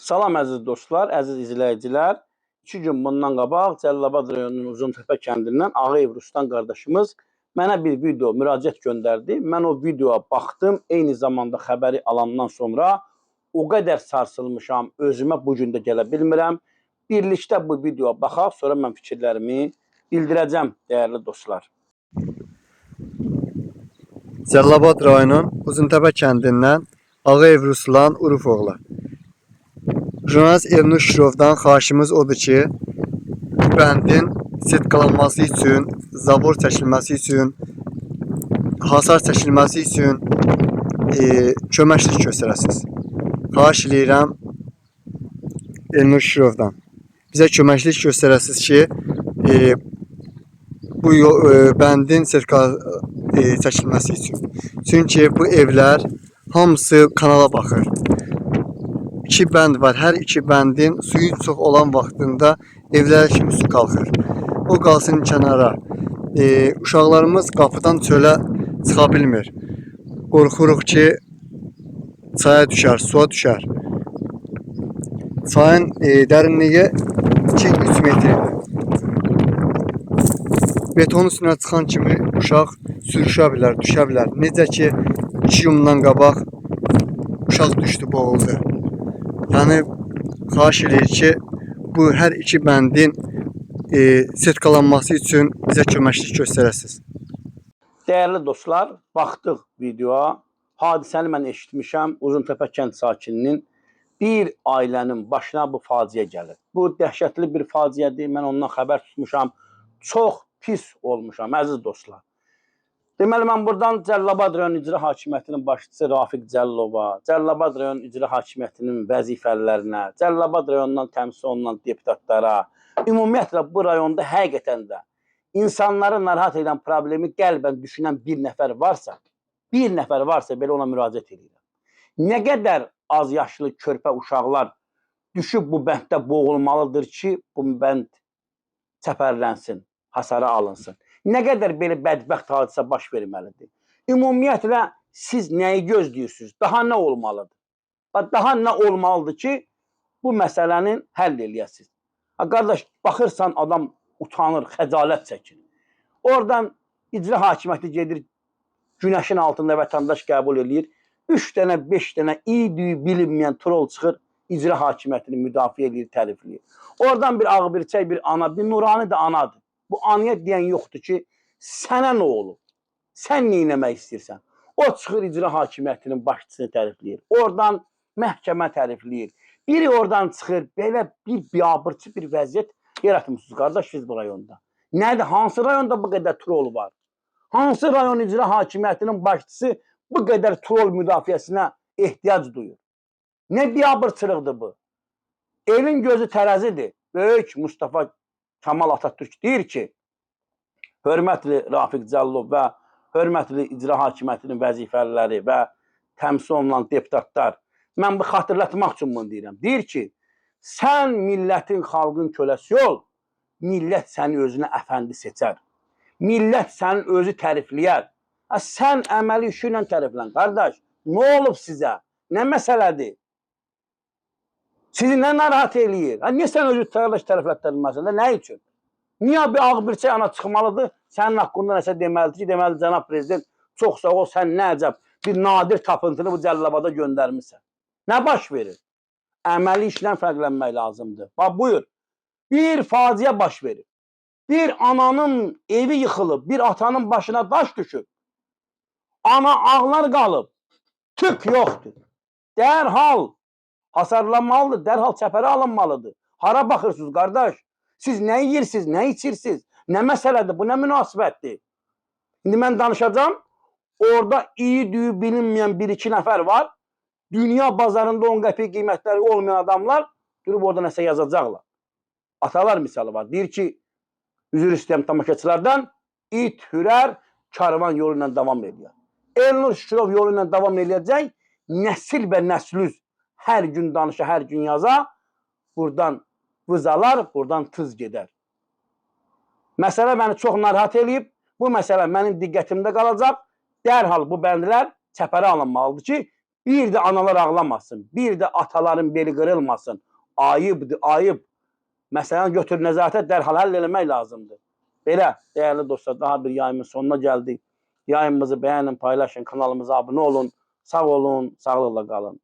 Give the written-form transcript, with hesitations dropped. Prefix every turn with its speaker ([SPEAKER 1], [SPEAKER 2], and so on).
[SPEAKER 1] Salam əziz dostlar, əziz izləyicilər. 2 gün bundan qabaq Cəlilabad rayonunun Uzuntəpə kəndindən Ağayev Ruslan qardaşımız mənə bir video müraciət göndərdi. Mən o videoya baxdım. Eyni zamanda xəbəri alandan sonra o qədər sarsılmışam, özümə bu gün də gələ bilmirəm. Birlikdə bu videoya baxaq, sonra mən fikirlərimi bildirəcəm dəyərli dostlar.
[SPEAKER 2] Cəlilabad rayonunun Uzuntəpə kəndindən Ağayev Ruslan Urufoğlu. Jurnalist Elnur Şirovdan xahişimiz odur ki, bu bəndin setkalanması üçün, zabor çəkilməsi üçün, hasar çəkilməsi üçün köməklik göstərəsiniz. Xahiş edirəm Elnur Şirovdan. Bizə köməklik göstərəsiniz ki, bu bəndin çəkilməsi üçün. Çünki bu evlər hamısı kanala baxır. 2 bənd var. Hər 2 bəndin suyu çox olan vaxtında evlərə kimi su qalxır. O qalsın kənara. Uşaqlarımız qapıdan çölə çıxa bilmir. Qorxuruq ki, çaya düşər, suya düşər. Çayın dərinliyi 2-3 metrdir. Beton üstünə çıxan kimi uşaq sürüşə bilər, düşə bilər. Necə ki, 2 yıldan qabaq uşaq düşdü, boğuldu. Yəni, xahiş edir ki, bu hər 2 bəndin setkalanması üçün bizə köməklik göstərəsiniz.
[SPEAKER 1] Dəyərli dostlar, baxdıq videoya. Hadisəni mən eşitmişəm. Uzuntəpə kənd sakininin bir ailənin başına bu faciə gəlir. Bu dəhşətli bir faciədir. Mən ondan xəbər tutmuşam. Çox pis olmuşam, əziz dostlar. Deməli, mən buradan Cəlilabad rayon İcra Hakimiyyətinin başçısı Rafiq Cəllova, Cəlilabad rayon İcra Hakimiyyətinin vəzifəlilərinə, Cəlilabad rayonundan təmsil olunan deputatlara, ümumiyyətlə bu rayonda həqiqətən də insanları narahat edən problemi qəlbən düşünən bir nəfər varsa belə ona müraciət edirəm. Nə qədər az yaşlı körpə uşaqlar düşüb bu bənddə boğulmalıdır ki, bu bənd çəpərlənsin, hasara alınsın. Nə qədər belə bədbəxt hadisə baş verməlidir? Ümumiyyətlə, siz nəyi gözləyirsiniz? Daha nə olmalıdır? Daha nə olmalıdır ki, bu məsələni həll eləyəsiniz? Qardaş, baxırsan, adam utanır, xəcalət çəkir. Oradan icra hakimiyyəti gedir, günəşin altında vətəndaş qəbul edir. 3 dənə, 5 dənə iyi bilinməyən troll çıxır, icra hakimiyyətini müdafiə edir, tərifləyir. Oradan bir ağbirçək, bir ana, bir nurani də anadır. Bu anaya deyən yoxdur ki, sənə nə olub? Sən nə etmək istəyirsən? O çıxır icra hakimiyyətinin başçısını tərifləyir. Oradan məhkəmə tərifləyir. Biri oradan çıxır, belə bir biabırçı bir vəziyyət yaratmışsınız, qardaş, siz bu rayonda. Nədir? Hansı rayonda bu qədər troll var? Hansı rayon icra hakimiyyətinin başçısı bu qədər troll müdafiəsinə ehtiyac duyur? Nə biabırçılıqdır bu? Elin gözü tərəzidir. Böyük Mustafa Kemal Atatürk deyir ki, hörmətli Rafiq Cəllov və hörmətli icra hakimiyyətinin vəzifəliləri və təmsil olunan deputatlar, mən bu xatırlatmaq üçün bunu deyirəm. Deyir ki, sən millətin, xalqın köləsi ol, millət səni özünə əfəndi seçər. Millət sənin özü tərifləyər. Sən əməli işi ilə təriflən. Qardaş, nə olub sizə? Nə məsələdir? Sizi nə narahat eləyir? Niyə sən özü təriflətdirilməsən? Nə üçün? Niyə bir ağbirçək ana çıxmalıdır? Sənin haqqında nəsə deməlidir ki, deməli, cənab prezident, çox sağ ol, sən nə əcəb bir nadir tapıntını bu Cəlilabada göndərmişsən. Nə baş verir? Əməli işlə fərqlənmək lazımdır. Bax, buyur. Bir faciə baş verir. Bir ananın evi yıxılıb, bir atanın başına daş düşüb. Ana ağlar qalıb. Tük yoxdur. Dərhal hasarlanmalıdır, dərhal çəpərə alınmalıdır. Hara baxırsınız, qardaş? Siz nə yeyirsiniz, nə içirsiniz? Nə məsələdir, bu nə münasibətdir? İndi mən danışacağım, orada iyi düyü bilinməyən 1-2 nəfər var. Dünya bazarında 10 qəpik qiymətləri olmayan adamlar durub orada nəsə yazacaqlar. Atalar misalı var. Deyir ki, üzr istəyəm tamaşaçılardan, it hürər, karvan yolu ilə davam edir. Elnur Şirov yolu ilə davam edəcək, nəsil və nəslüz hər gün danışa, hər gün yaza, buradan vızalar, buradan tız gedər. Məsələ məni çox narahat eləyib, bu məsələ mənim diqqətimdə qalacaq, dərhal bu bəndlər çəpərə alınmalıdır ki, Bir də analar ağlamasın. Bir də ataların beli qırılmasın. Ayıbdır, ayıb. Məsələn, götür nəzarətə dərhal həll eləmək lazımdır. Belə, dəyərli dostlar, daha bir yayımın sonuna gəldik. Yayımımızı bəyənin, paylaşın, kanalımıza abunə olun. Sağ olun, sağlıqla qalın.